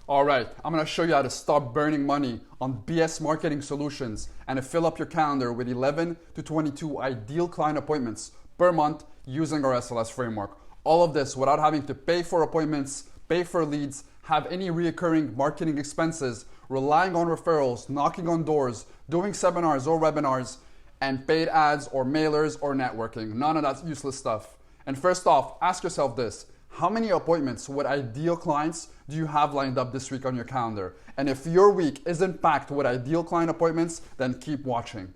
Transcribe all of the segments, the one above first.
All right, I'm gonna show you how to stop burning money on BS marketing solutions and to fill up your calendar with 11 to 22 ideal client appointments per month using our SLS framework. All of this without having to pay for appointments, pay for leads, have any reoccurring marketing expenses, relying on referrals, knocking on doors, doing seminars or webinars, and paid ads or mailers or networking. None of that useless stuff. And first off, ask yourself this. How many appointments with ideal clients do you have lined up this week on your calendar? And if your week isn't packed with ideal client appointments, then keep watching.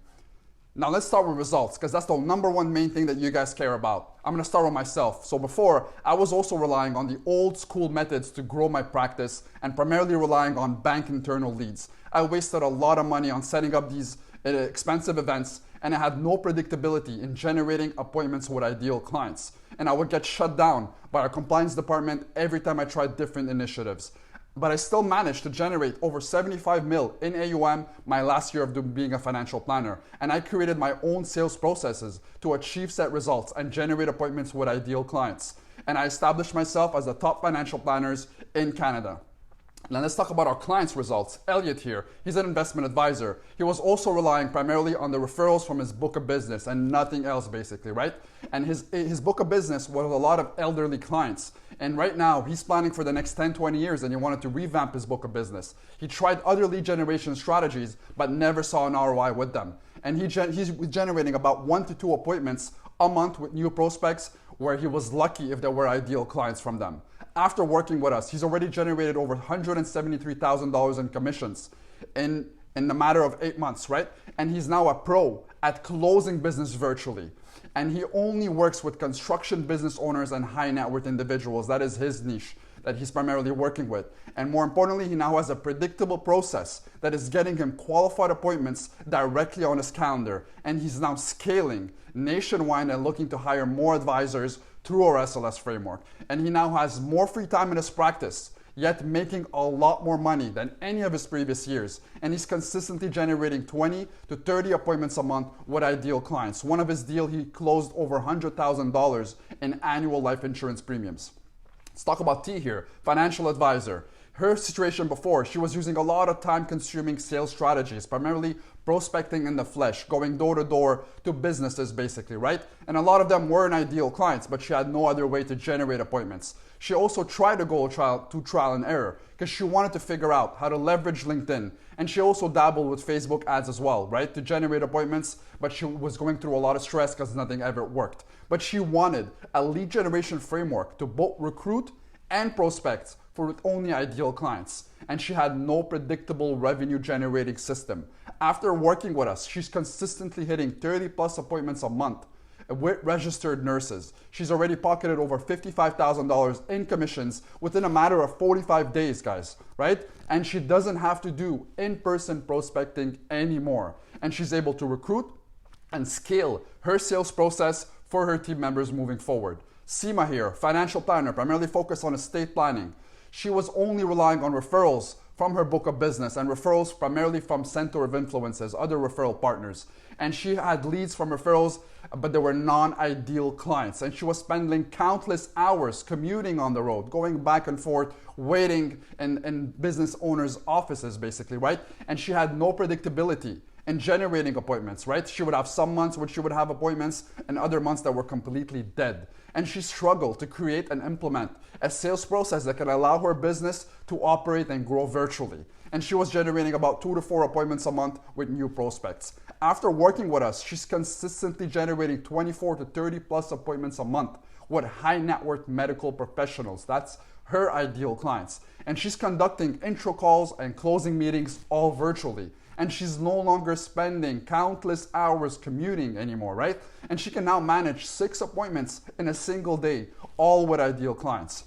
Now let's start with results, because that's the number one main thing that you guys care about. I'm gonna start with myself. So before, I was also relying on the old school methods to grow my practice and primarily relying on bank internal leads. I wasted a lot of money on setting up these expensive events, and I had no predictability in generating appointments with ideal clients. And I would get shut down by our compliance department every time I tried different initiatives. But I still managed to generate over 75 mil in AUM my last year of being a financial planner. And I created my own sales processes to achieve set results and generate appointments with ideal clients. And I established myself as the top financial planners in Canada. Now let's talk about our clients' results. Elliot here, he's an investment advisor. He was also relying primarily on the referrals from his book of business and nothing else basically, right? And his book of business was a lot of elderly clients. And right now he's planning for the next 10, 20 years and he wanted to revamp his book of business. He tried other lead generation strategies but never saw an ROI with them. And he's generating about 1 to 2 appointments a month with new prospects where he was lucky if there were ideal clients from them. After working with us, he's already generated over $173,000 in commissions in the matter of 8 months, right? And he's now a pro at closing business virtually. And he only works with construction business owners and high net worth individuals. That is his niche that he's primarily working with. And more importantly, he now has a predictable process that is getting him qualified appointments directly on his calendar. And he's now scaling nationwide and looking to hire more advisors through our SLS framework. And he now has more free time in his practice, yet making a lot more money than any of his previous years. And he's consistently generating 20 to 30 appointments a month with ideal clients. One of his deals, he closed over $100,000 in annual life insurance premiums. Let's talk about T here, financial advisor. Her situation before, she was using a lot of time-consuming sales strategies, primarily prospecting in the flesh, going door to door to businesses basically, right? And a lot of them weren't ideal clients, but she had no other way to generate appointments. She also tried to go trial and error because she wanted to figure out how to leverage LinkedIn. And she also dabbled with Facebook ads as well, right? To generate appointments, but she was going through a lot of stress because nothing ever worked. But she wanted a lead generation framework to both recruit and prospect for only ideal clients. And she had no predictable revenue generating system. After working with us, she's consistently hitting 30 plus appointments a month with registered nurses. She's already pocketed over $55,000 in commissions within a matter of 45 days, guys, right? And she doesn't have to do in-person prospecting anymore. And she's able to recruit and scale her sales process for her team members moving forward. Seema here, financial planner, primarily focused on estate planning. She was only relying on referrals from her book of business and referrals primarily from center of influences, other referral partners. And she had leads from referrals, but they were non-ideal clients. And she was spending countless hours commuting on the road, going back and forth, waiting in business owners' offices basically, right? And she had no predictability in generating appointments, right? She would have some months where she would have appointments and other months that were completely dead. And she struggled to create and implement a sales process that can allow her business to operate and grow virtually. And she was generating about 2 to 4 appointments a month with new prospects. After working with us, she's consistently generating 24 to 30 plus appointments a month with high net worth medical professionals. That's her ideal clients. And she's conducting intro calls and closing meetings all virtually. And she's no longer spending countless hours commuting anymore, right? And she can now manage 6 appointments in a single day, all with ideal clients.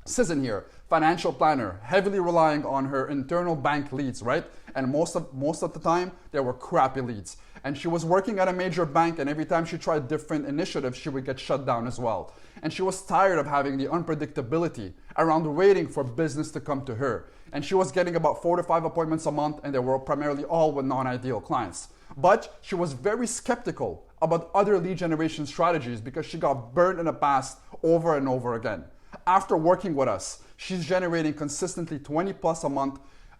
Susan here, financial planner, heavily relying on her internal bank leads, right? And most of the time, they were crappy leads. And she was working at a major bank, and every time she tried different initiatives, she would get shut down as well. And she was tired of having the unpredictability around waiting for business to come to her. And she was getting about 4 to 5 appointments a month, and they were primarily all with non-ideal clients. But she was very skeptical about other lead generation strategies because she got burned in the past over and over again. After working with us, she's generating consistently 20 plus a month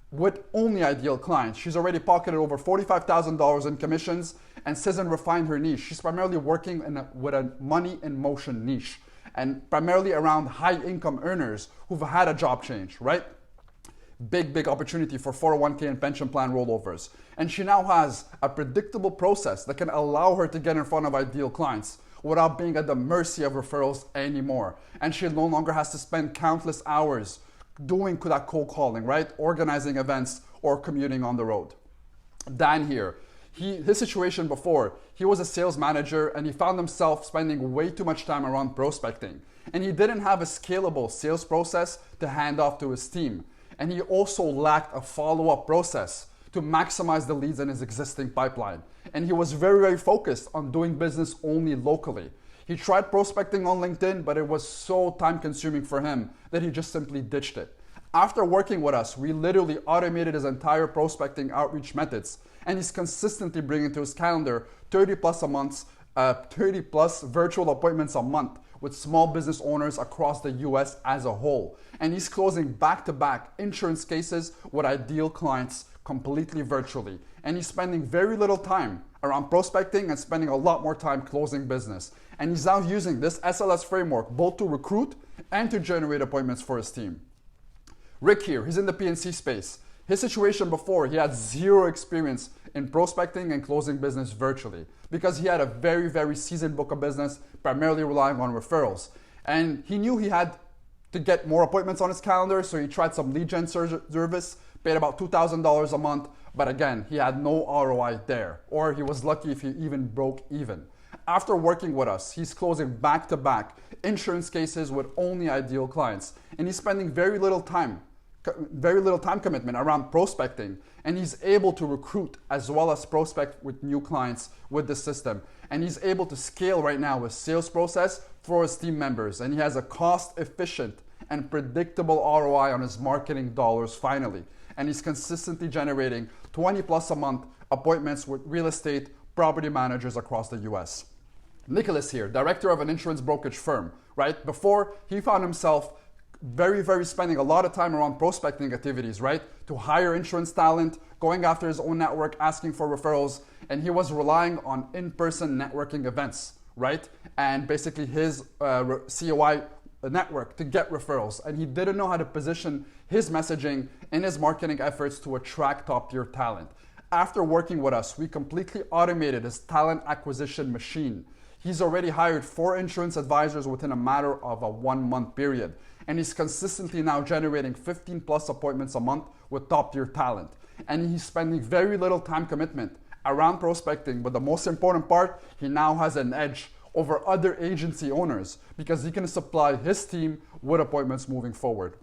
with only ideal clients. She's already pocketed over $45,000 in commissions and hasn't refined her niche. She's primarily working with a money in motion niche and primarily around high income earners who've had a job change, right? Big opportunity for 401k and pension plan rollovers. And she now has a predictable process that can allow her to get in front of ideal clients without being at the mercy of referrals anymore. And she no longer has to spend countless hours doing that cold calling, right? Organizing events or commuting on the road. Dan here, his situation before, he was a sales manager and he found himself spending way too much time around prospecting. And he didn't have a scalable sales process to hand off to his team. And he also lacked a follow-up process to maximize the leads in his existing pipeline. And he was very focused on doing business only locally. He tried prospecting on LinkedIn, but it was so time-consuming for him that he just simply ditched it. After working with us, we literally automated his entire prospecting outreach methods, and he's consistently bringing to his calendar 30 plus virtual appointments a month with small business owners across the US as a whole. And he's closing back-to-back insurance cases with ideal clients completely virtually. And he's spending very little time around prospecting and spending a lot more time closing business. And he's now using this SLS framework both to recruit and to generate appointments for his team. Rick here, he's in the PNC space. His situation before, he had zero experience in prospecting and closing business virtually because he had a very seasoned book of business, primarily relying on referrals. And he knew he had to get more appointments on his calendar, so he tried some lead gen service, paid about $2,000 a month, but again, he had no ROI there, or he was lucky if he even broke even. After working with us, he's closing back-to-back insurance cases with only ideal clients, and he's spending very little time commitment around prospecting, and he's able to recruit as well as prospect with new clients with the system. And he's able to scale right now his sales process for his team members, and he has a cost-efficient and predictable ROI on his marketing dollars finally. And he's consistently generating 20 plus a month appointments with real estate property managers across the US. Nicholas here, director of an insurance brokerage firm, right? Before, he found himself very spending a lot of time around prospecting activities, right? To hire insurance talent, going after his own network, asking for referrals, and he was relying on in-person networking events, right? And basically his COI network to get referrals, and he didn't know how to position his messaging in his marketing efforts to attract top-tier talent. After working with us, we completely automated his talent acquisition machine. He's already hired 4 insurance advisors within a matter of a 1-month period. And he's consistently now generating 15 plus appointments a month with top tier talent. And he's spending very little time commitment around prospecting, but the most important part, he now has an edge over other agency owners because he can supply his team with appointments moving forward.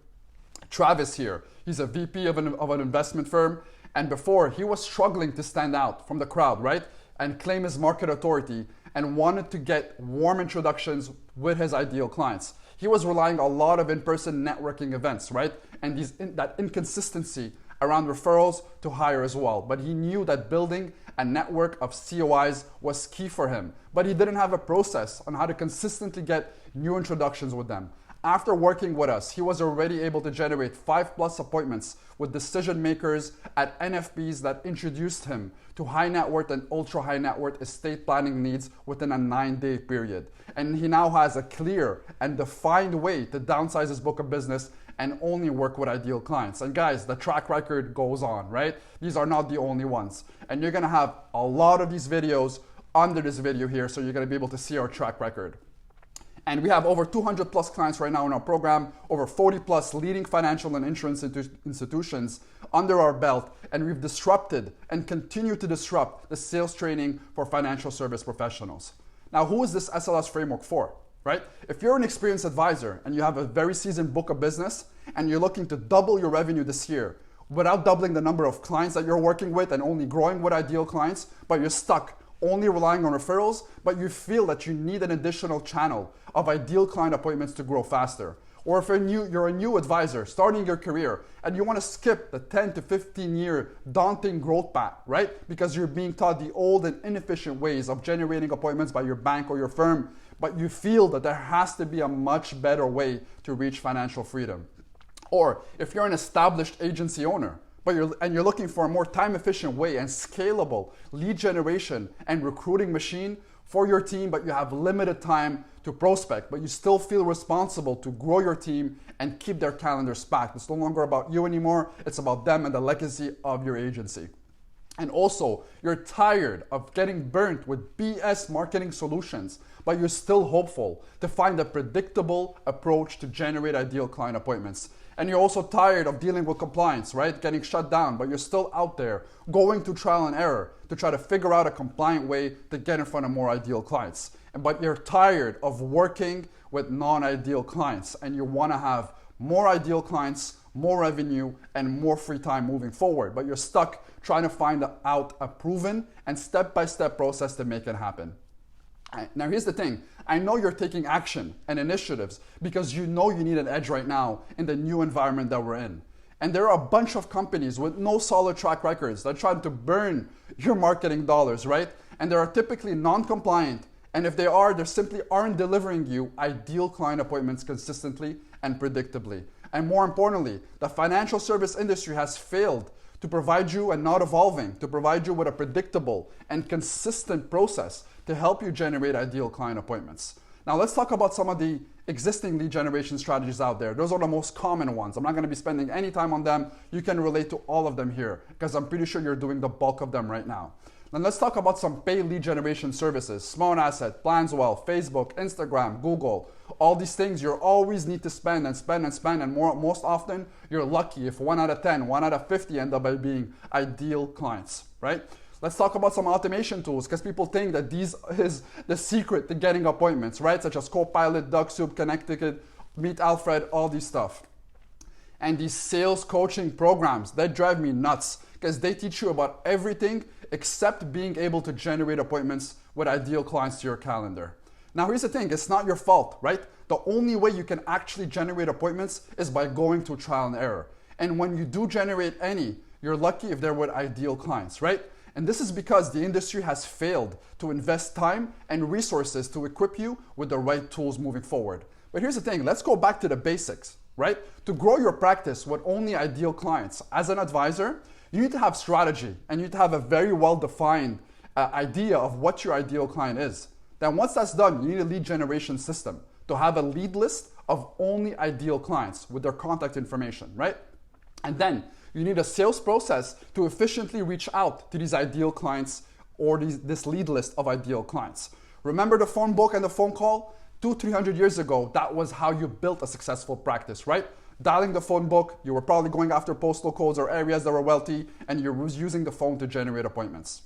Travis here, he's a VP of an investment firm, and before he was struggling to stand out from the crowd, right? And claim his market authority and wanted to get warm introductions with his ideal clients. He was relying a lot of in-person networking events, right? And that inconsistency around referrals to hire as well. But he knew that building a network of COIs was key for him. But he didn't have a process on how to consistently get new introductions with them. After working with us, he was already able to generate 5+ appointments with decision makers at NFPs that introduced him to high net worth and ultra high net worth estate planning needs within a 9-day period. And he now has a clear and defined way to downsize his book of business and only work with ideal clients. And guys, the track record goes on, right? These are not the only ones. And you're gonna have a lot of these videos under this video here, so you're gonna be able to see our track record. And we have over 200 plus clients right now in our program, over 40 plus leading financial and insurance institutions under our belt, and we've disrupted and continue to disrupt the sales training for financial service professionals. Now, who is this SLS framework for, right? If you're an experienced advisor and you have a very seasoned book of business and you're looking to double your revenue this year without doubling the number of clients that you're working with and only growing with ideal clients, but you're stuck only relying on referrals, but you feel that you need an additional channel of ideal client appointments to grow faster. Or if you're a new advisor starting your career and you want to skip the 10 to 15 year daunting growth path, right? Because you're being taught the old and inefficient ways of generating appointments by your bank or your firm, but you feel that there has to be a much better way to reach financial freedom. Or if you're an established agency owner, but you're looking for a more time-efficient way and scalable lead generation and recruiting machine for your team, but you have limited time to prospect, but you still feel responsible to grow your team and keep their calendars packed. It's no longer about you anymore, it's about them and the legacy of your agency. And also, you're tired of getting burnt with BS marketing solutions, but you're still hopeful to find a predictable approach to generate ideal client appointments. And you're also tired of dealing with compliance, right? Getting shut down, but you're still out there going through trial and error to try to figure out a compliant way to get in front of more ideal clients. But you're tired of working with non-ideal clients and you want to have more ideal clients, more revenue, and more free time moving forward. But you're stuck trying to find out a proven and step-by-step process to make it happen. Now here's the thing, I know you're taking action and initiatives because you know you need an edge right now in the new environment that we're in. And there are a bunch of companies with no solid track records that try to burn your marketing dollars, right? And they are typically non-compliant, and if they simply aren't delivering you ideal client appointments consistently and predictably. And more importantly, the financial service industry has failed to provide you and not evolving, to provide you with a predictable and consistent process to help you generate ideal client appointments. Now let's talk about some of the existing lead generation strategies out there. Those are the most common ones. I'm not going to be spending any time on them. You can relate to all of them here because I'm pretty sure you're doing the bulk of them right now. Then let's talk about some paid lead generation services. Smart Asset, Planswell, Facebook, Instagram, Google. All these things you always need to spend and spend and spend, and most often you're lucky if 1 out of 10, 1 out of 50 end up by being ideal clients, right? Let's talk about some automation tools because people think that these is the secret to getting appointments, right? Such as Copilot, DuckSoup, Connecticut, Meet Alfred, all these stuff. And these sales coaching programs, that drive me nuts because they teach you about everything except being able to generate appointments with ideal clients to your calendar. Now here's the thing, it's not your fault, right? The only way you can actually generate appointments is by going through trial and error. And when you do generate any, you're lucky if they're with ideal clients, right? And this is because the industry has failed to invest time and resources to equip you with the right tools moving forward. But here's the thing, let's go back to the basics, right? To grow your practice with only ideal clients, as an advisor, you need to have strategy and you need to have a very well-defined idea of what your ideal client is. Then once that's done, you need a lead generation system to have a lead list of only ideal clients with their contact information, right? And then you need a sales process to efficiently reach out to these ideal clients or this lead list of ideal clients. Remember the phone book and the phone call? 200-300 years ago, that was how you built a successful practice, right? Dialing the phone book, you were probably going after postal codes or areas that were wealthy, and you were using the phone to generate appointments.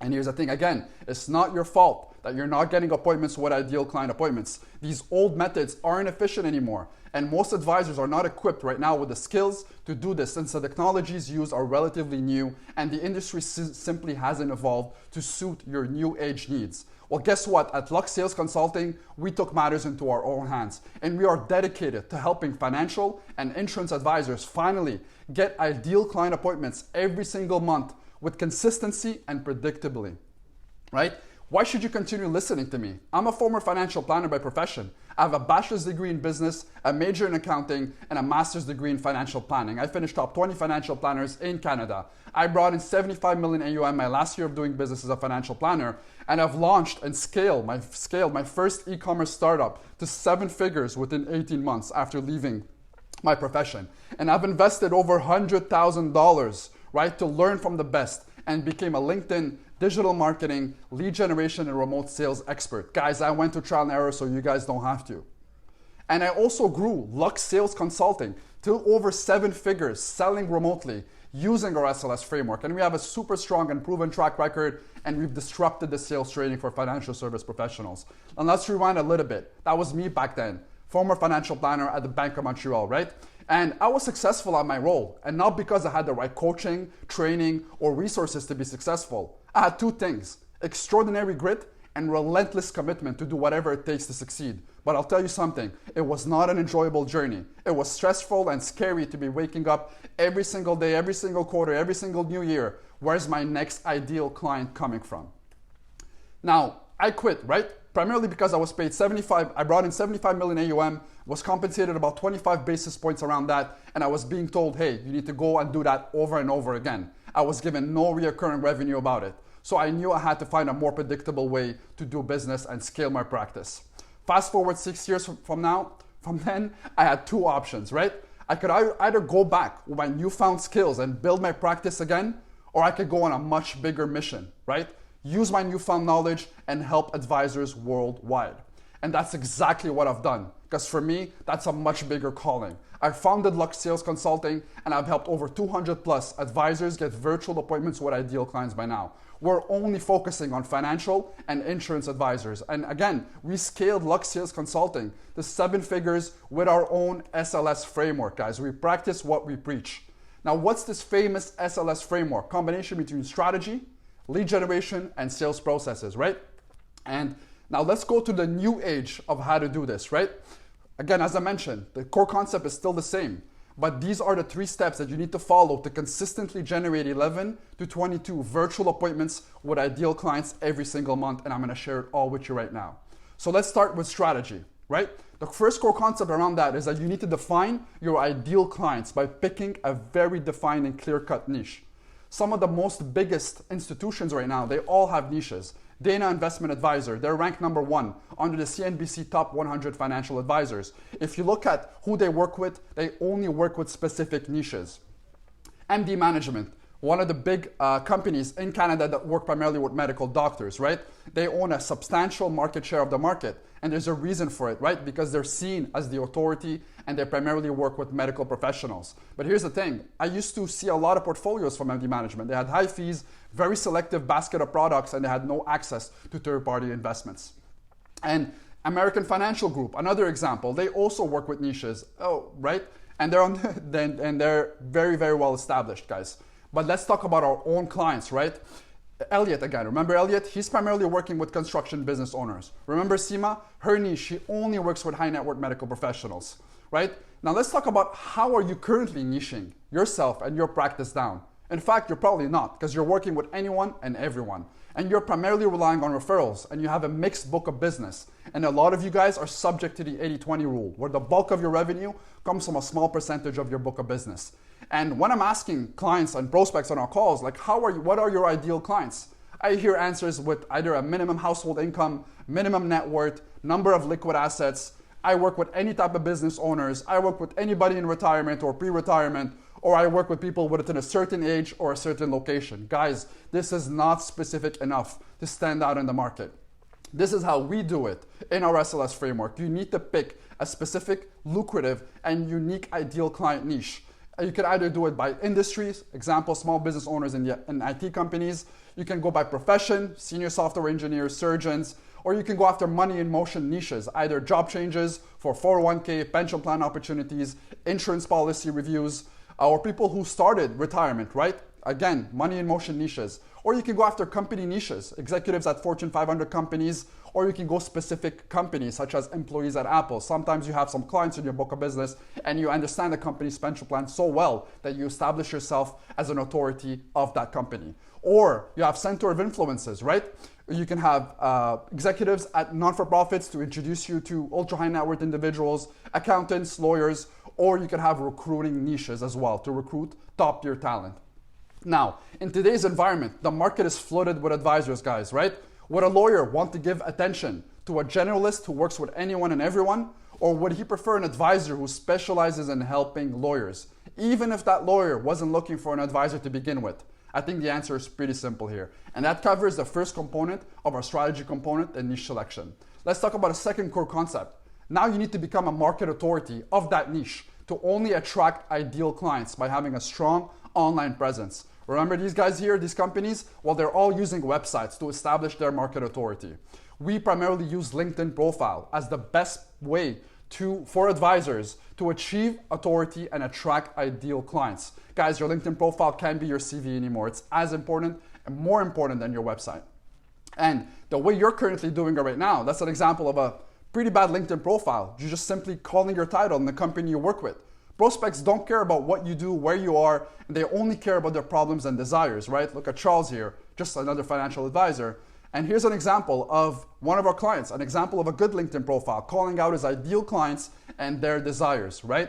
And here's the thing, again, it's not your fault that you're not getting appointments with ideal client appointments. These old methods aren't efficient anymore, and most advisors are not equipped right now with the skills to do this since the technologies used are relatively new and the industry simply hasn't evolved to suit your new age needs. Well, guess what? At Lux Sales Consulting, we took matters into our own hands, and we are dedicated to helping financial and insurance advisors finally get ideal client appointments every single month with consistency and predictability, right? Why should you continue listening to me? I'm a former financial planner by profession. I have a bachelor's degree in business, a major in accounting, and a master's degree in financial planning. I finished top 20 financial planners in Canada. I brought in 75 million AUM my last year of doing business as a financial planner, and I've launched and scaled my first e-commerce startup to 7 figures within 18 months after leaving my profession. And I've invested over $100,000, right, to learn from the best and became a LinkedIn digital marketing, lead generation, and remote sales expert. Guys, I went to trial and error so you guys don't have to. And I also grew Lux Sales Consulting to over 7 figures selling remotely using our Sls Framework. And we have a super strong and proven track record, and we've disrupted the sales training for financial service professionals. And let's rewind a little bit. That was me back then, former financial planner at the Bank of Montreal, right? And I was successful at my role, and not because I had the right coaching, training, or resources to be successful. I had 2 things, extraordinary grit and relentless commitment to do whatever it takes to succeed. But I'll tell you something, it was not an enjoyable journey. It was stressful and scary to be waking up every single day, every single quarter, every single new year. Where's my next ideal client coming from? Now, I quit, right? primarily because I was paid I brought in 75 million AUM, was compensated about 25 basis points around that, and I was being told, hey, you need to go and do that over and over again. I was given no recurring revenue about it. So I knew I had to find a more predictable way to do business and scale my practice. Fast forward 6 years from then, I had two options, right? I could either go back with my newfound skills and build my practice again, or I could go on a much bigger mission, right? Use my newfound knowledge and help advisors worldwide. And that's exactly what I've done, because for me, that's a much bigger calling. I founded Lux Sales Consulting, and I've helped over 200 plus advisors get virtual appointments with ideal clients by now. We're only focusing on financial and insurance advisors. And again, we scaled Lux Sales Consulting to 7 figures with our own SLS framework, guys. We practice what we preach. Now, what's this famous SLS framework? Combination between strategy, lead generation, and sales processes, right? And now let's go to the new age of how to do this, right? Again, as I mentioned, the core concept is still the same, but these are the 3 steps that you need to follow to consistently generate 11 to 22 virtual appointments with ideal clients every single month, and I'm gonna share it all with you right now. So let's start with strategy, right? The first core concept around that is that you need to define your ideal clients by picking a very defined and clear-cut niche. Some of the most biggest institutions right now, they all have niches. Dana Investment Advisor, they're ranked number 1 under the CNBC Top 100 Financial Advisors. If you look at who they work with, they only work with specific niches. MD Management, one of the big companies in Canada that work primarily with medical doctors, right? They own a substantial market share of the market, and there's a reason for it, right? Because they're seen as the authority and they primarily work with medical professionals. But here's the thing, I used to see a lot of portfolios from MD Management. They had high fees, very selective basket of products, and they had no access to third-party investments. And American Financial Group, another example, they also work with niches, right? And they're very, very well established, guys. But let's talk about our own clients, right? Elliot again, remember Elliot? He's primarily working with construction business owners. Remember Seema? Her niche, she only works with high net worth medical professionals, right? Now let's talk about how are you currently niching yourself and your practice down. In fact, you're probably not, because you're working with anyone and everyone. And you're primarily relying on referrals, and you have a mixed book of business. And a lot of you guys are subject to the 80-20 rule, where the bulk of your revenue comes from a small percentage of your book of business. And when I'm asking clients and prospects on our calls, like what are your ideal clients? I hear answers with either a minimum household income, minimum net worth, number of liquid assets. I work with any type of business owners. I work with anybody in retirement or pre-retirement, or I work with people within a certain age or a certain location. Guys, this is not specific enough to stand out in the market. This is how we do it in our SLS framework. You need to pick a specific, lucrative, and unique ideal client niche. You can either do it by industries, example, small business owners in IT companies. You can go by profession, senior software engineers, surgeons, or you can go after money in motion niches, either job changes for 401k, pension plan opportunities, insurance policy reviews, or people who started retirement, right? Again, money in motion niches. Or you can go after company niches, executives at Fortune 500 companies, or you can go specific companies such as employees at Apple. Sometimes you have some clients in your book of business and you understand the company's pension plan so well that you establish yourself as an authority of that company. Or you have center of influences, right? You can have executives at non-for-profits to introduce you to ultra high net worth individuals, accountants, lawyers, or you can have recruiting niches as well to recruit top tier talent. Now, in today's environment, the market is flooded with advisors, guys, right? Would a lawyer want to give attention to a generalist who works with anyone and everyone? Or would he prefer an advisor who specializes in helping lawyers, even if that lawyer wasn't looking for an advisor to begin with? I think the answer is pretty simple here. And that covers the first component of our strategy component and niche selection. Let's talk about a second core concept. Now you need to become a market authority of that niche to only attract ideal clients by having a strong online presence. Remember these guys here, these companies? Well, they're all using websites to establish their market authority. We primarily use LinkedIn profile as the best way for advisors to achieve authority and attract ideal clients. Guys, your LinkedIn profile can't be your CV anymore. It's as important and more important than your website. And the way you're currently doing it right now, that's an example of a pretty bad LinkedIn profile. You're just simply calling your title and the company you work with. Prospects don't care about what you do, where you are, and they only care about their problems and desires, right? Look at Charles here, just another financial advisor. And here's an example of one of our clients, an example of a good LinkedIn profile, calling out his ideal clients and their desires, right?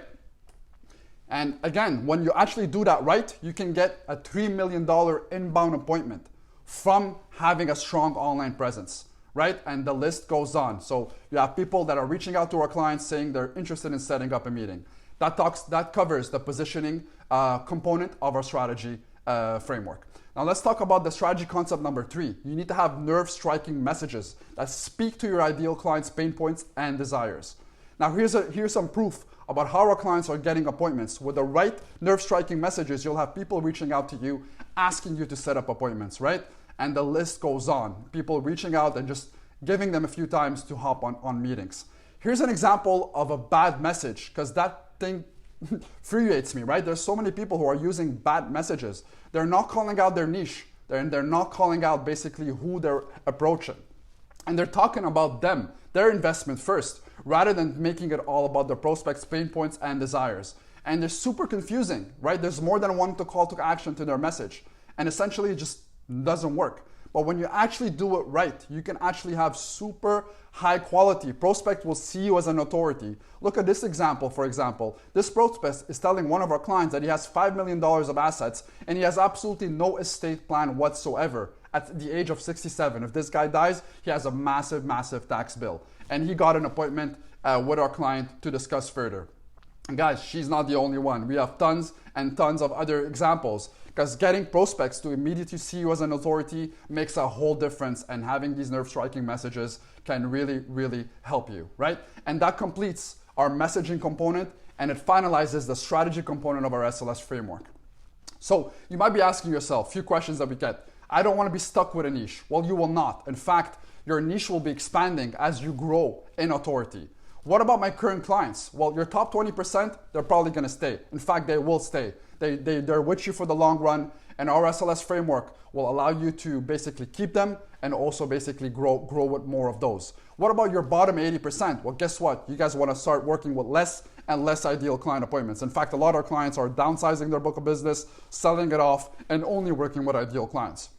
And again, when you actually do that right, you can get a $3 million inbound appointment from having a strong online presence, right? And the list goes on. So you have people that are reaching out to our clients saying they're interested in setting up a meeting. That covers the positioning component of our strategy framework. Now let's talk about the strategy concept number 3. You need to have nerve-striking messages that speak to your ideal client's pain points and desires. Now here's some proof about how our clients are getting appointments. With the right nerve-striking messages, you'll have people reaching out to you, asking you to set up appointments, right? And the list goes on. People reaching out and just giving them a few times to hop on meetings. Here's an example of a bad message, because that thing infuriates me, right? There's so many people who are using bad messages. They're not calling out their niche. They're not calling out basically who they're approaching. And they're talking about them, their investment first, rather than making it all about the prospect's pain points and desires. And they're super confusing, right? There's more than one call to action to their message. And essentially it just doesn't work. But when you actually do it right, you can actually have super high quality. Prospect will see you as an authority. Look at this example, for example. This prospect is telling one of our clients that he has $5 million of assets and he has absolutely no estate plan whatsoever at the age of 67. If this guy dies, he has a massive, massive tax bill. And he got an appointment with our client to discuss further. And guys, she's not the only one. We have tons and tons of other examples, because getting prospects to immediately see you as an authority makes a whole difference, and having these nerve-striking messages can really, really help you, right? And that completes our messaging component, and it finalizes the strategy component of our SLS framework. So you might be asking yourself a few questions that we get. I don't want to be stuck with a niche. Well, you will not. In fact, your niche will be expanding as you grow in authority. What about my current clients? Well, your top 20%, they're probably going to stay. In fact, they will stay. They're with you for the long run, and our SLS framework will allow you to basically keep them and also basically grow with more of those. What about your bottom 80%? Well, guess what? You guys want to start working with less and less ideal client appointments. In fact, a lot of our clients are downsizing their book of business, selling it off, and only working with ideal clients.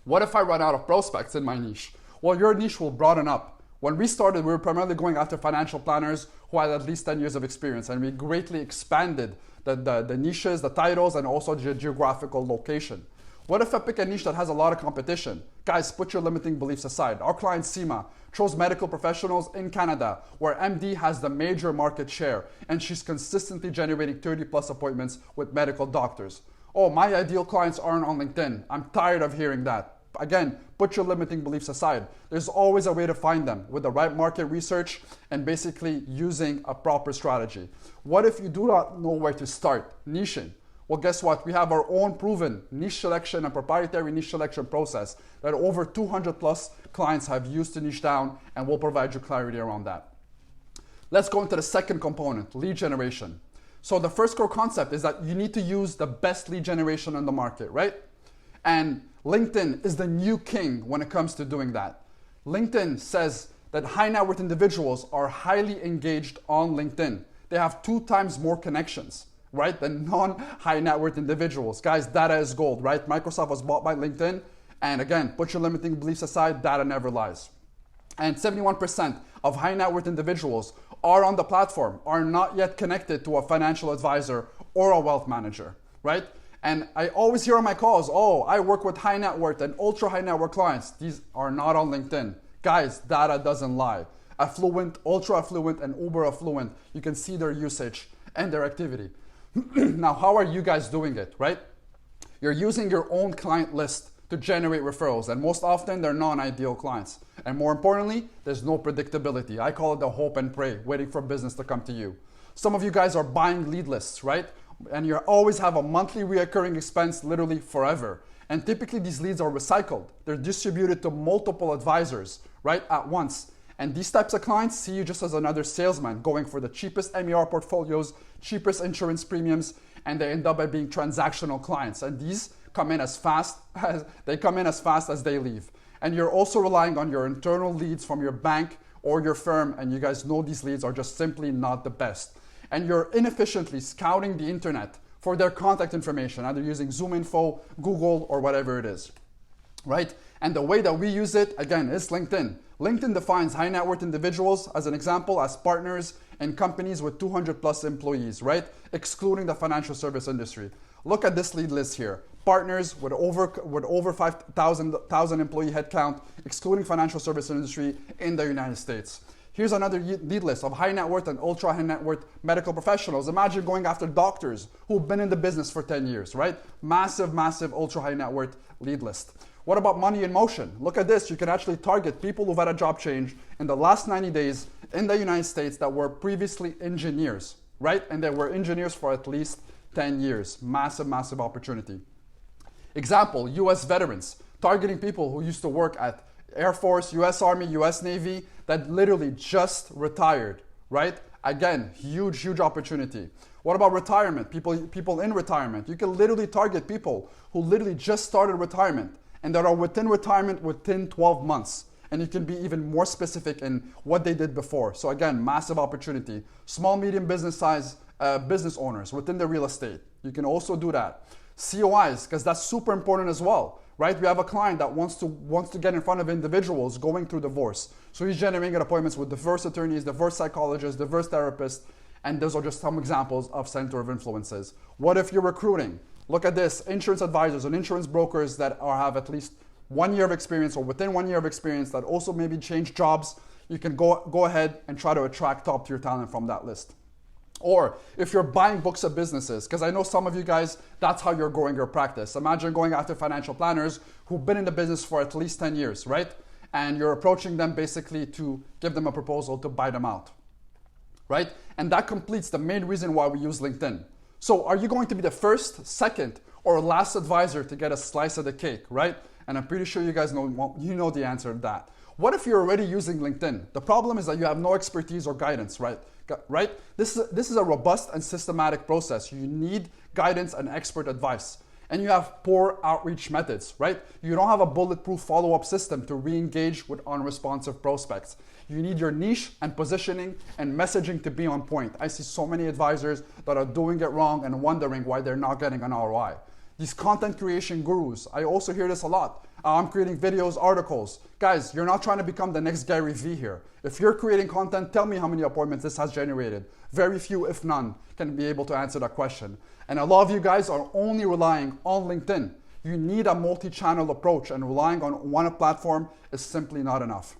What if I run out of prospects in my niche? Well, your niche will broaden up. When we started, we were primarily going after financial planners who had at least 10 years of experience, and we greatly expanded the niches, the titles, and also the geographical location. What if I pick a niche that has a lot of competition? Guys, put your limiting beliefs aside. Our client Seema chose medical professionals in Canada, where MD has the major market share, and she's consistently generating 30 plus appointments with medical doctors. Oh, my ideal clients aren't on LinkedIn. I'm tired of hearing that. Again, put your limiting beliefs aside. There's always a way to find them with the right market research and basically using a proper strategy. What if you do not know where to start? Niching. Well, guess what? We have our own proven niche selection and proprietary niche selection process that over 200 plus clients have used to niche down, and we'll provide you clarity around that. Let's go into the second component, lead generation. So the first core concept is that you need to use the best lead generation on the market, right? And LinkedIn is the new king when it comes to doing that. LinkedIn says that high net worth individuals are highly engaged on LinkedIn. They have 2 times more connections, right, than non-high net worth individuals. Guys, data is gold, right? Microsoft was bought by LinkedIn. And again, put your limiting beliefs aside, data never lies. And 71% of high net worth individuals are on the platform, are not yet connected to a financial advisor or a wealth manager, right? And I always hear on my calls, oh, I work with high net worth and ultra high net worth clients. These are not on LinkedIn. Guys, data doesn't lie. Affluent, ultra affluent, and uber affluent, you can see their usage and their activity. Now, how are you guys doing it, right? You're using your own client list to generate referrals, and most often they're non-ideal clients. And more importantly, there's no predictability. I call it the hope and pray, waiting for business to come to you. Some of you guys are buying lead lists, right? And you always have a monthly reoccurring expense literally forever. And typically these leads are recycled. They're distributed to multiple advisors, right, at once. And these types of clients see you just as another salesman going for the cheapest MER portfolios, cheapest insurance premiums, and they end up by being transactional clients. And these come in as fast as they leave. And you're also relying on your internal leads from your bank or your firm, and you guys know these leads are just simply not the best. And you're inefficiently scouting the internet for their contact information, either using ZoomInfo, Google, or whatever it is. right? And the way that we use it, again, is LinkedIn. LinkedIn defines high net worth individuals, as an example, as partners in companies with 200 plus employees, right? Excluding the financial service industry. Look at this lead list here. Partners with over 5,000 employee headcount, excluding financial service industry in the United States. Here's another lead list of high net worth and ultra high net worth medical professionals. Imagine going after doctors who've been in the business for 10 years, right? Massive, massive ultra high net worth lead list. What about money in motion? Look at this. You can actually target people who've had a job change in the last 90 days in the United States that were previously engineers, right? And they were engineers for at least 10 years. Massive, massive opportunity. Example, US veterans, targeting people who used to work at Air Force, US Army, US Navy, that literally just retired, right? Again, huge, huge opportunity. What about retirement? People in retirement. You can literally target people who literally just started retirement and that are within retirement within 12 months. And you can be even more specific in what they did before. So again, massive opportunity. Small, medium business size business owners within the real estate. You can also do that. COIs, because that's super important as well, right? We have a client that wants to get in front of individuals going through divorce. So he's generating appointments with divorce attorneys, divorce psychologists, divorce therapists, and those are just some examples of center of influences. What if you're recruiting? Look at this, insurance advisors and insurance brokers that have at least 1 year of experience or within 1 year of experience that also maybe change jobs. You can go ahead and try to attract top tier talent from that list. Or if you're buying books of businesses, because I know some of you guys, that's how you're growing your practice. Imagine going after financial planners who've been in the business for at least 10 years, right? And you're approaching them basically to give them a proposal to buy them out, right? And that completes the main reason why we use LinkedIn. So are you going to be the first, second, or last advisor to get a slice of the cake, right? And I'm pretty sure you guys know the answer to that. What if you're already using LinkedIn? The problem is that you have no expertise or guidance, right? This is a robust and systematic process. You need guidance and expert advice. And you have poor outreach methods, right? You don't have a bulletproof follow-up system to re-engage with unresponsive prospects. You need your niche and positioning and messaging to be on point. I see so many advisors that are doing it wrong and wondering why they're not getting an ROI. These content creation gurus, I also hear this a lot. I'm creating videos, articles. Guys, you're not trying to become the next Gary Vee here. If you're creating content, tell me how many appointments this has generated. Very few, if none, can be able to answer that question. And a lot of you guys are only relying on LinkedIn. You need a multi-channel approach, and relying on one platform is simply not enough.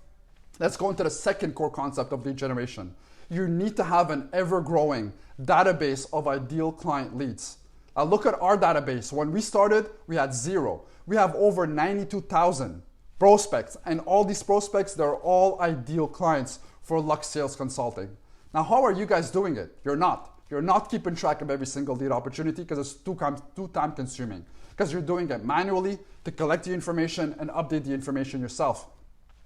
Let's go into the second core concept of lead generation. You need to have an ever-growing database of ideal client leads. Look at our database. When we started, we had 0. We have over 92,000 prospects, and all these prospects, they're all ideal clients for Lux Sales Consulting. Now, how are you guys doing it? You're not. You're not keeping track of every single lead opportunity because it's too time consuming. Because you're doing it manually to collect the information and update the information yourself.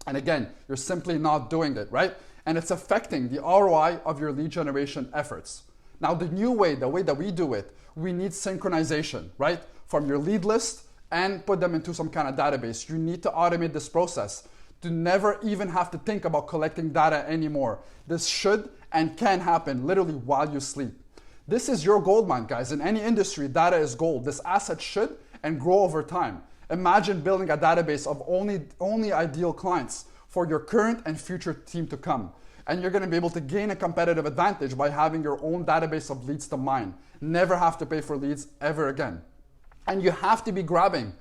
And again, you're simply not doing it, right? And it's affecting the ROI of your lead generation efforts. Now, the way that we do it, we need synchronization, right? From your lead list and put them into some kind of database. You need to automate this process to never even have to think about collecting data anymore. This should and can happen literally while you sleep. This is your gold mine, guys. In any industry, data is gold. This asset should and grow over time. Imagine building a database of only ideal clients for your current and future team to come. And you're going to be able to gain a competitive advantage by having your own database of leads to mine. Never have to pay for leads ever again. And you have to be grabbing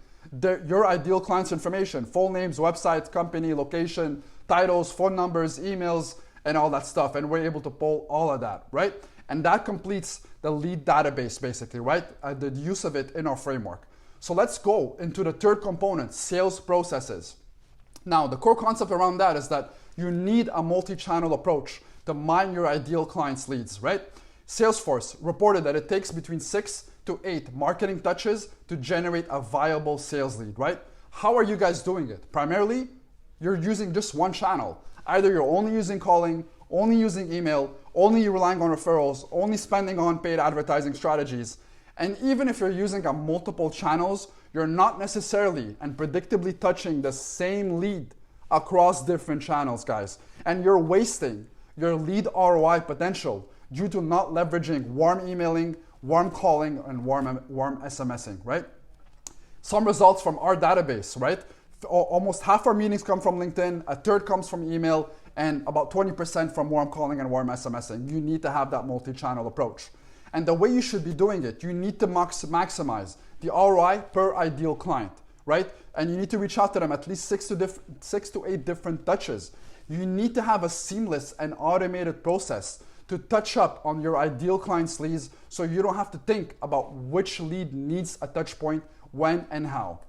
your ideal client's information, full names, websites, company, location, titles, phone numbers, emails, and all that stuff. And we're able to pull all of that, right? And that completes the lead database, basically, right? The use of it in our framework. So let's go into the third component, sales processes. Now, the core concept around that is that you need a multi-channel approach to mine your ideal clients' leads, right? Salesforce reported that it takes between 6 to 8 marketing touches to generate a viable sales lead, right? How are you guys doing it? Primarily, you're using just one channel. Either you're only using calling, only using email, only relying on referrals, only spending on paid advertising strategies. And even if you're using multiple channels, you're not necessarily and predictably touching the same lead across different channels, guys. And you're wasting your lead ROI potential due to not leveraging warm emailing, warm calling, and warm SMSing, right? Some results from our database, right? almost half our meetings come from LinkedIn, a third comes from email, and about 20% from warm calling and warm SMSing. You need to have that multi-channel approach. And the way you should be doing it, you need to maximize the ROI per ideal client, right? And you need to reach out to them at least 6 to 8 different touches. You need to have a seamless and automated process to touch up on your ideal client's leads so you don't have to think about which lead needs a touch point, when and how,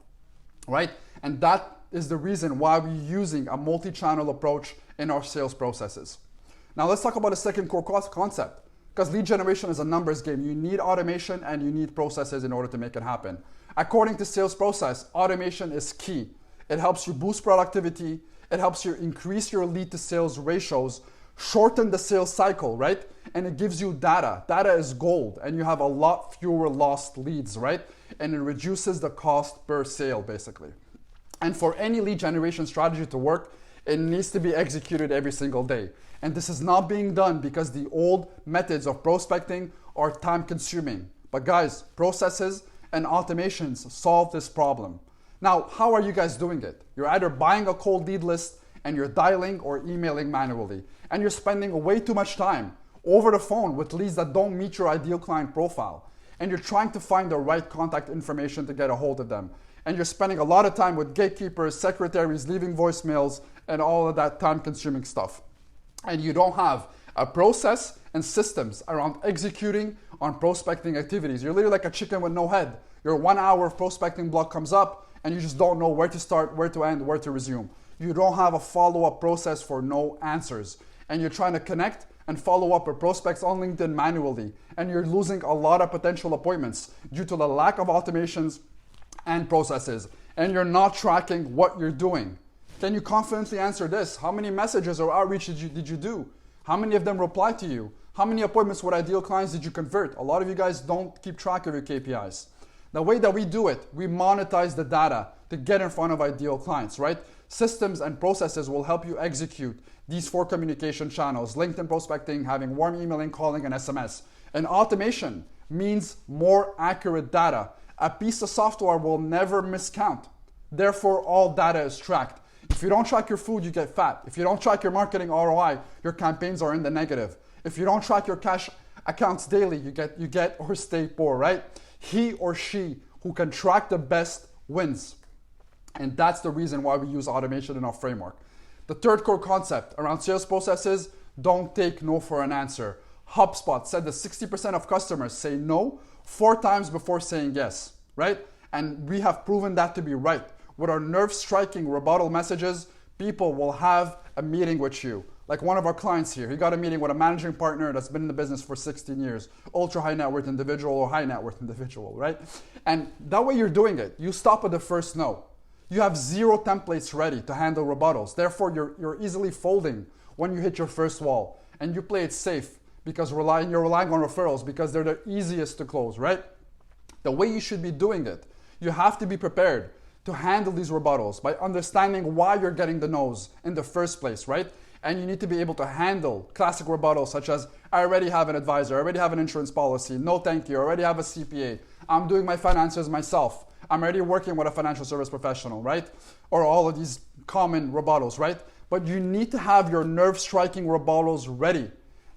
right? And that is the reason why we're using a multi-channel approach in our sales processes. Now let's talk about a second core concept, because lead generation is a numbers game. You need automation and you need processes in order to make it happen. According to sales process, automation is key. It helps you boost productivity. It helps you increase your lead to sales ratios, shorten the sales cycle, right? And it gives you data. Data is gold, and you have a lot fewer lost leads, right? And it reduces the cost per sale, basically. And for any lead generation strategy to work, it needs to be executed every single day. And this is not being done because the old methods of prospecting are time consuming. But guys, processes and automations solve this problem. Now, how are you guys doing it? You're either buying a cold lead list and you're dialing or emailing manually. And you're spending way too much time over the phone with leads that don't meet your ideal client profile. And you're trying to find the right contact information to get a hold of them. And you're spending a lot of time with gatekeepers, secretaries, leaving voicemails, and all of that time-consuming stuff. And you don't have a process and systems around executing on prospecting activities. You're literally like a chicken with no head. Your 1 hour of prospecting block comes up, and you just don't know where to start, where to end, where to resume. You don't have a follow-up process for no answers. And you're trying to connect and follow up with prospects on LinkedIn manually. And you're losing a lot of potential appointments due to the lack of automations and processes. And you're not tracking what you're doing. Can you confidently answer this? How many messages or outreach did you do? How many of them replied to you? How many appointments with ideal clients did you convert? A lot of you guys don't keep track of your KPIs. The way that we do it, we monetize the data to get in front of ideal clients, right? Systems and processes will help you execute these 4 communication channels: LinkedIn prospecting, having warm emailing, calling, and SMS. And automation means more accurate data. A piece of software will never miscount. Therefore, all data is tracked. If you don't track your food, you get fat. If you don't track your marketing ROI, your campaigns are in the negative. If you don't track your cash accounts daily, you get or stay poor, right? He or she who can track the best wins. And that's the reason why we use automation in our framework. The third core concept around sales processes: don't take no for an answer. HubSpot said that 60% of customers say no 4 times before saying yes, right? And we have proven that to be right. With our nerve-striking rebuttal messages, people will have a meeting with you. Like one of our clients here, he got a meeting with a managing partner that's been in the business for 16 years, ultra high net worth individual or high net worth individual, right? And that way you're doing it. You stop at the first no. You have 0 templates ready to handle rebuttals. Therefore, you're easily folding when you hit your first wall. And you play it safe because you're relying on referrals because they're the easiest to close, right? The way you should be doing it, you have to be prepared to handle these rebuttals by understanding why you're getting the no's in the first place, right? And you need to be able to handle classic rebuttals such as, I already have an advisor, I already have an insurance policy, no thank you, I already have a CPA, I'm doing my finances myself, I'm already working with a financial service professional, right? Or all of these common rebuttals, right? But you need to have your nerve-striking rebuttals ready.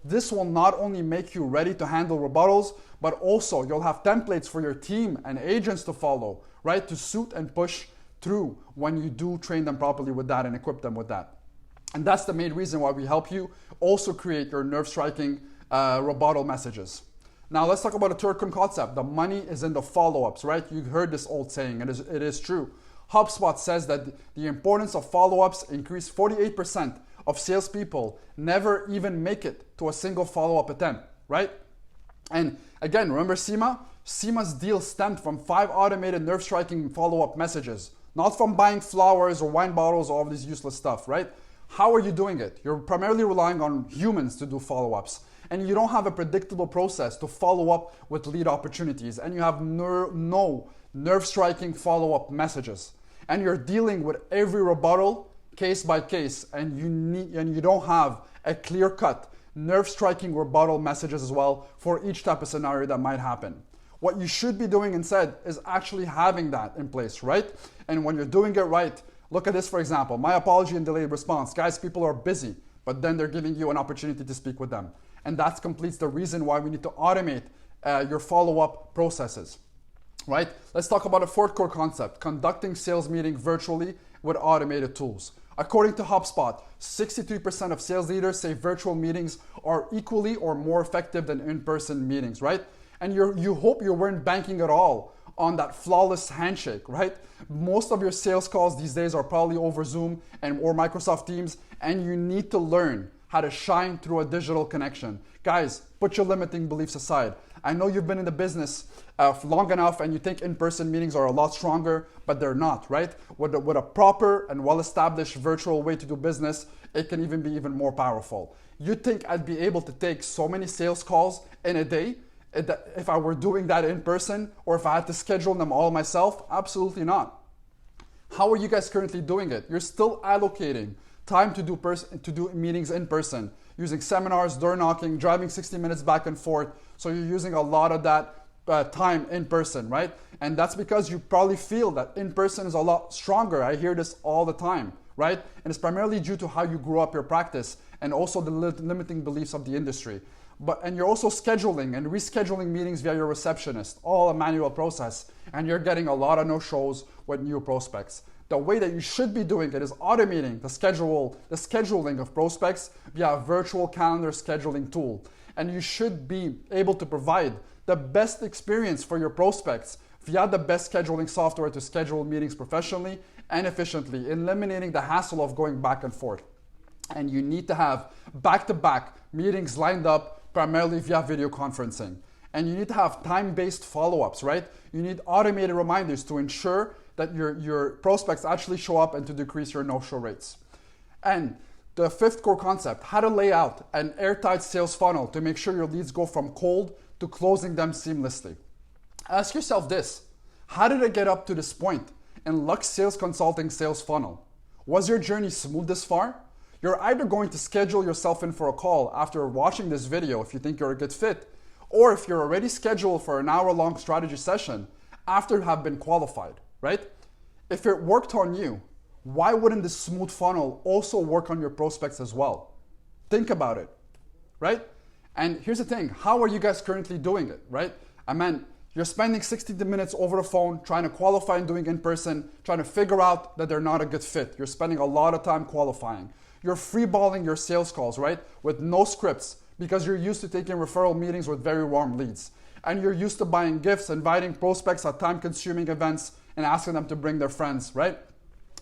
This will not only make you ready to handle rebuttals, but also you'll have templates for your team and agents to follow, right? To suit and push through when you do train them properly with that and equip them with that. And that's the main reason why we help you also create your nerve-striking rebuttal messages. Now let's talk about a third concept. The money is in the follow-ups, right? You heard this old saying, it is true. HubSpot says that the importance of follow-ups increased 48% of salespeople never even make it to a single follow-up attempt, right? And again, remember SEMA? SEMA's deal stemmed from 5 automated nerve-striking follow-up messages, not from buying flowers or wine bottles or all of this useless stuff, right? How are you doing it? You're primarily relying on humans to do follow-ups, and you don't have a predictable process to follow up with lead opportunities, and you have no nerve-striking follow-up messages. And you're dealing with every rebuttal case by case, and you don't have a clear-cut nerve-striking rebuttal messages as well for each type of scenario that might happen. What you should be doing instead is actually having that in place, right? And when you're doing it right, Look at this, for example. My apology and delayed response. Guys, people are busy, but then they're giving you an opportunity to speak with them. And that completes the reason why we need to automate your follow-up processes, right? Let's talk about a fourth core concept, conducting sales meeting virtually with automated tools. According to HubSpot, 63% of sales leaders say virtual meetings are equally or more effective than in-person meetings, right? And you hope you weren't banking at all on that flawless handshake, right? Most of your sales calls these days are probably over Zoom or Microsoft Teams, and you need to learn how to shine through a digital connection. Guys, put your limiting beliefs aside. I know you've been in the business long enough and you think in-person meetings are a lot stronger, but they're not, right? With a proper and well-established virtual way to do business, it can even be even more powerful. You think I'd be able to take so many sales calls in a day if I were doing that in person, or if I had to schedule them all myself? Absolutely not. How are you guys currently doing it? You're still allocating time to do meetings in person, using seminars, door knocking, driving 60 minutes back and forth. So you're using a lot of that time in person, right? And that's because you probably feel that in person is a lot stronger. I hear this all the time, right? And it's primarily due to how you grew up your practice and also the limiting beliefs of the industry. And you're also scheduling and rescheduling meetings via your receptionist, all a manual process. And you're getting a lot of no-shows with new prospects. The way that you should be doing it is automating the scheduling of prospects via a virtual calendar scheduling tool. And you should be able to provide the best experience for your prospects via the best scheduling software to schedule meetings professionally and efficiently, eliminating the hassle of going back and forth. And you need to have back-to-back meetings lined up primarily via video conferencing. And you need to have time-based follow-ups, right? You need automated reminders to ensure that your prospects actually show up and to decrease your no-show rates. And the fifth core concept, how to lay out an airtight sales funnel to make sure your leads go from cold to closing them seamlessly. Ask yourself this: how did I get up to this point in Lux Sales Consulting sales funnel? Was your journey smooth this far? You're either going to schedule yourself in for a call after watching this video if you think you're a good fit, or if you're already scheduled for an hour-long strategy session after you have been qualified, right? If it worked on you, why wouldn't this smooth funnel also work on your prospects as well? Think about it, right? And here's the thing, how are you guys currently doing it, right? I mean, you're spending 60 minutes over the phone trying to qualify and doing in person, trying to figure out that they're not a good fit. You're spending a lot of time qualifying. You're freeballing your sales calls, right? With no scripts, because you're used to taking referral meetings with very warm leads. And you're used to buying gifts, inviting prospects at time-consuming events, and asking them to bring their friends, right?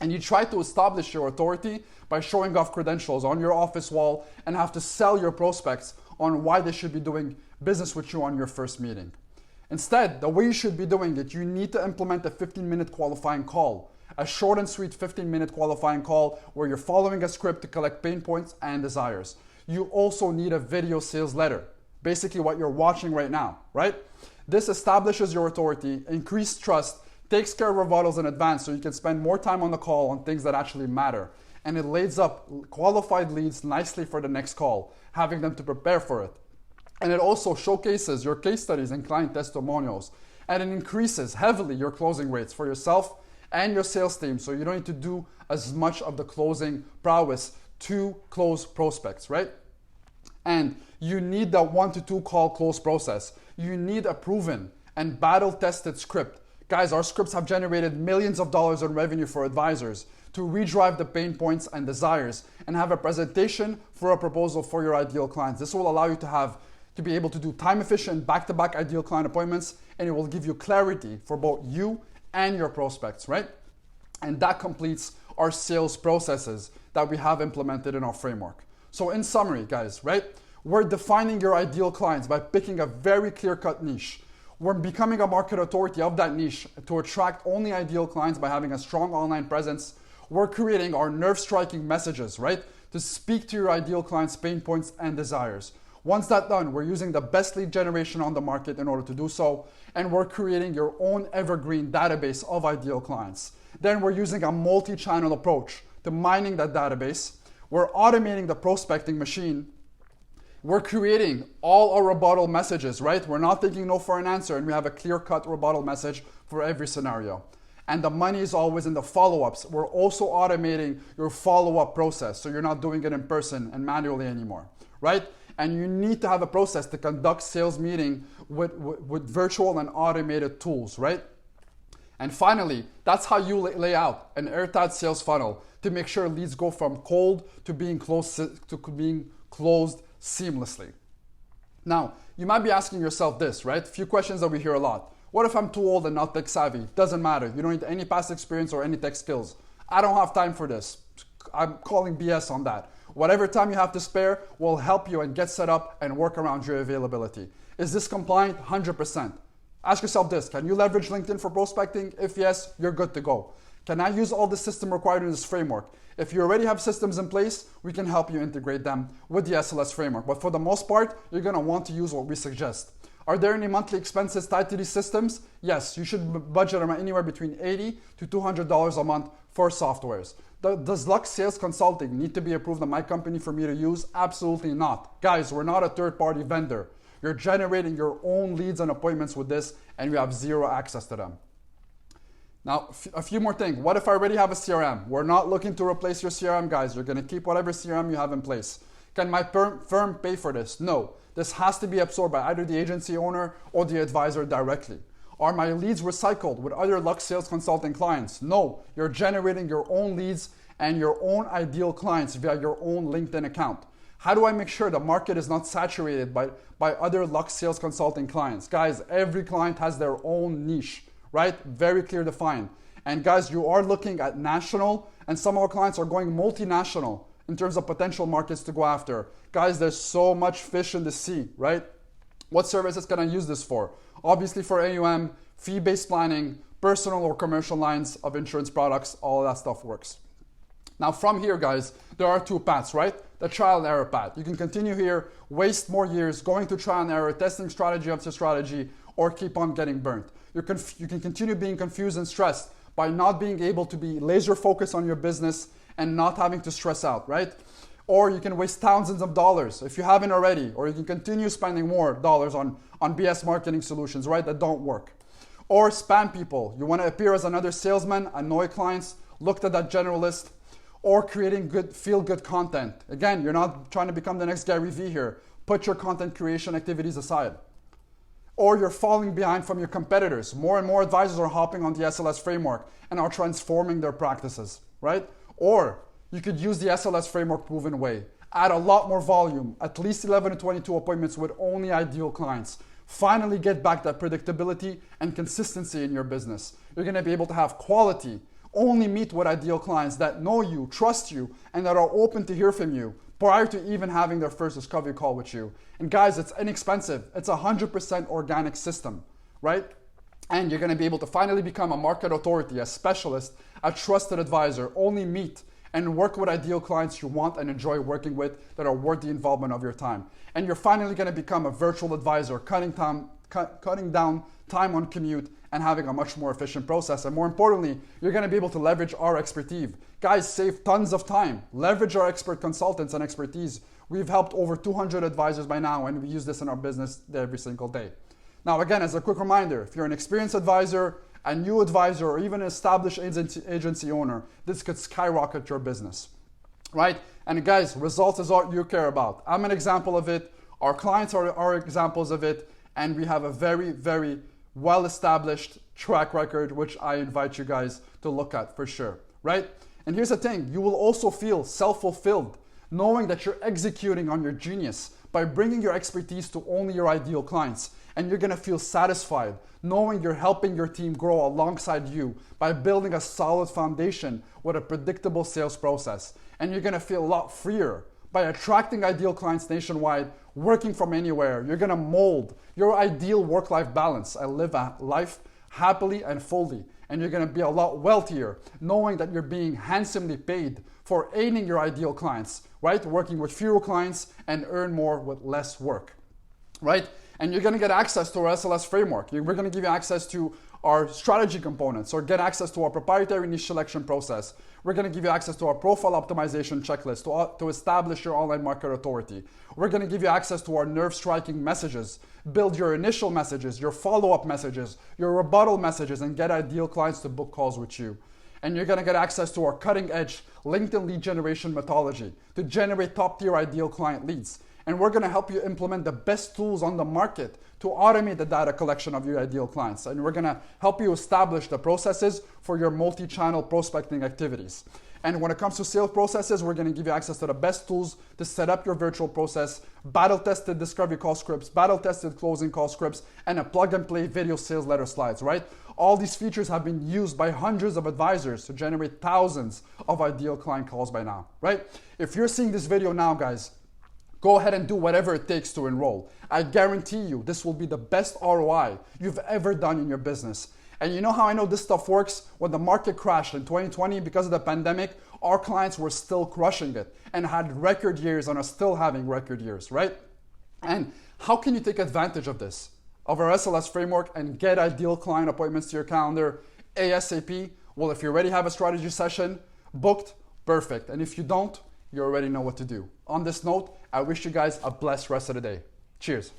And you try to establish your authority by showing off credentials on your office wall and have to sell your prospects on why they should be doing business with you on your first meeting. Instead, the way you should be doing it, you need to implement a 15-minute qualifying call. A short and sweet 15-minute qualifying call where you're following a script to collect pain points and desires. You also need a video sales letter, basically what you're watching right now, right? This establishes your authority, increases trust, takes care of rebuttals in advance so you can spend more time on the call on things that actually matter. And it lays up qualified leads nicely for the next call, having them to prepare for it. And it also showcases your case studies and client testimonials. And it increases heavily your closing rates for yourself and your sales team, so you don't need to do as much of the closing prowess to close prospects, right? And you need the 1 to 2 call close process. You need a proven and battle-tested script. Guys, our scripts have generated millions of dollars in revenue for advisors to redrive the pain points and desires and have a presentation for a proposal for your ideal clients. This will allow you to be able to do time-efficient back-to-back ideal client appointments, and it will give you clarity for both you and your prospects, right? And that completes our sales processes that we have implemented in our framework. So in summary, guys, right? We're defining your ideal clients by picking a very clear-cut niche. We're becoming a market authority of that niche to attract only ideal clients by having a strong online presence. We're creating our nerve-striking messages, right? To speak to your ideal clients' pain points and desires. Once that's done, we're using the best lead generation on the market in order to do so, and we're creating your own evergreen database of ideal clients. Then we're using a multi-channel approach to mining that database. We're automating the prospecting machine. We're creating all our rebuttal messages, right? We're not taking no for an answer, and we have a clear-cut rebuttal message for every scenario. And the money is always in the follow-ups. We're also automating your follow-up process, so you're not doing it in person and manually anymore, right? And you need to have a process to conduct sales meeting with virtual and automated tools, right? And finally, that's how you lay out an airtight sales funnel to make sure leads go from cold to being closed seamlessly. Now, you might be asking yourself this, right? A few questions that we hear a lot. What if I'm too old and not tech savvy? Doesn't matter. You don't need any past experience or any tech skills. I don't have time for this. I'm calling BS on that. Whatever time you have to spare will help you and get set up and work around your availability. Is this compliant? 100%. Ask yourself this, can you leverage LinkedIn for prospecting? If yes, you're good to go. Can I use all the system required in this framework? If you already have systems in place, we can help you integrate them with the SLS framework. But for the most part, you're gonna want to use what we suggest. Are there any monthly expenses tied to these systems? Yes, you should budget anywhere between $80 to $200 a month for softwares. Does Lux Sales Consulting need to be approved in my company for me to use? Absolutely not. Guys, we're not a third-party vendor. You're generating your own leads and appointments with this, and you have zero access to them. Now, a few more things. What if I already have a CRM? We're not looking to replace your CRM, guys. You're gonna keep whatever CRM you have in place. Can my firm pay for this? No. This has to be absorbed by either the agency owner or the advisor directly. Are my leads recycled with other Lux Sales Consulting clients? No. You're generating your own leads and your own ideal clients via your own LinkedIn account. How do I make sure the market is not saturated by other Lux Sales Consulting clients? Guys, every client has their own niche, right? Very clear defined. And guys, you are looking at national, and some of our clients are going multinational in terms of potential markets to go after. Guys, there's so much fish in the sea, right? What services can I use this for? Obviously for AUM, fee-based planning, personal or commercial lines of insurance products, all of that stuff works. Now from here, guys, there are two paths, right? The trial and error path. You can continue here, waste more years going through trial and error, testing strategy after strategy, or keep on getting burnt. You can continue being confused and stressed by not being able to be laser focused on your business and not having to stress out, right? Or you can waste thousands of dollars if you haven't already, or you can continue spending more dollars on BS marketing solutions, right, that don't work. Or spam people. You want to appear as another salesman, annoy clients, look at that generalist, or creating good, feel-good content. Again, you're not trying to become the next Gary Vee here. Put your content creation activities aside. Or you're falling behind from your competitors. More and more advisors are hopping on the SLS framework and are transforming their practices, right? Or you could use the SLS framework proven way. Add a lot more volume, at least 11 to 22 appointments with only ideal clients. Finally get back that predictability and consistency in your business. You're gonna be able to have quality. Only meet with ideal clients that know you, trust you, and that are open to hear from you prior to even having their first discovery call with you. And guys, it's inexpensive. It's a 100% organic system, right? And you're gonna be able to finally become a market authority, a specialist, a trusted advisor. Only meet and work with ideal clients you want and enjoy working with that are worth the involvement of your time. And you're finally gonna become a virtual advisor, cutting down time on commute and having a much more efficient process. And more importantly, you're gonna be able to leverage our expertise. Guys, save tons of time. Leverage our expert consultants and expertise. We've helped over 200 advisors by now, and we use this in our business every single day. Now, again, as a quick reminder, if you're an experienced advisor, a new advisor, or even an established agency owner, this could skyrocket your business, right? And guys, results is all you care about. I'm an example of it. Our clients are examples of it. And we have a very, very well-established track record, which I invite you guys to look at for sure, right? And here's the thing, you will also feel self-fulfilled, knowing that you're executing on your genius by bringing your expertise to only your ideal clients. And you're gonna feel satisfied, knowing you're helping your team grow alongside you by building a solid foundation with a predictable sales process. And you're gonna feel a lot freer by attracting ideal clients nationwide, working from anywhere. You're gonna mold your ideal work-life balance and live a life happily and fully. And you're gonna be a lot wealthier, knowing that you're being handsomely paid for aiding your ideal clients, right? Working with fewer clients and earn more with less work, right? And you're gonna get access to our SLS framework. We're gonna give you access to our strategy components or get access to our proprietary niche selection process. We're going to give you access to our profile optimization checklist to establish your online market authority. We're going to give you access to our nerve-striking messages, build your initial messages, your follow-up messages, your rebuttal messages, and get ideal clients to book calls with you. And you're going to get access to our cutting-edge LinkedIn lead generation methodology to generate top-tier ideal client leads. And we're going to help you implement the best tools on the market to automate the data collection of your ideal clients. And we're going to help you establish the processes for your multi-channel prospecting activities. And when it comes to sales processes, we're going to give you access to the best tools to set up your virtual process, battle-tested discovery call scripts, battle-tested closing call scripts, and a plug-and-play video sales letter slides, right? All these features have been used by hundreds of advisors to generate thousands of ideal client calls by now, right? If you're seeing this video now, guys, go ahead and do whatever it takes to enroll. I guarantee you this will be the best ROI you've ever done in your business. And you know how I know this stuff works? When the market crashed in 2020 because of the pandemic, our clients were still crushing it and had record years and are still having record years, right? And how can you take advantage of this, of our SLS framework, and get ideal client appointments to your calendar ASAP? Well, if you already have a strategy session booked, perfect. And if you don't, you already know what to do. On this note, I wish you guys a blessed rest of the day. Cheers.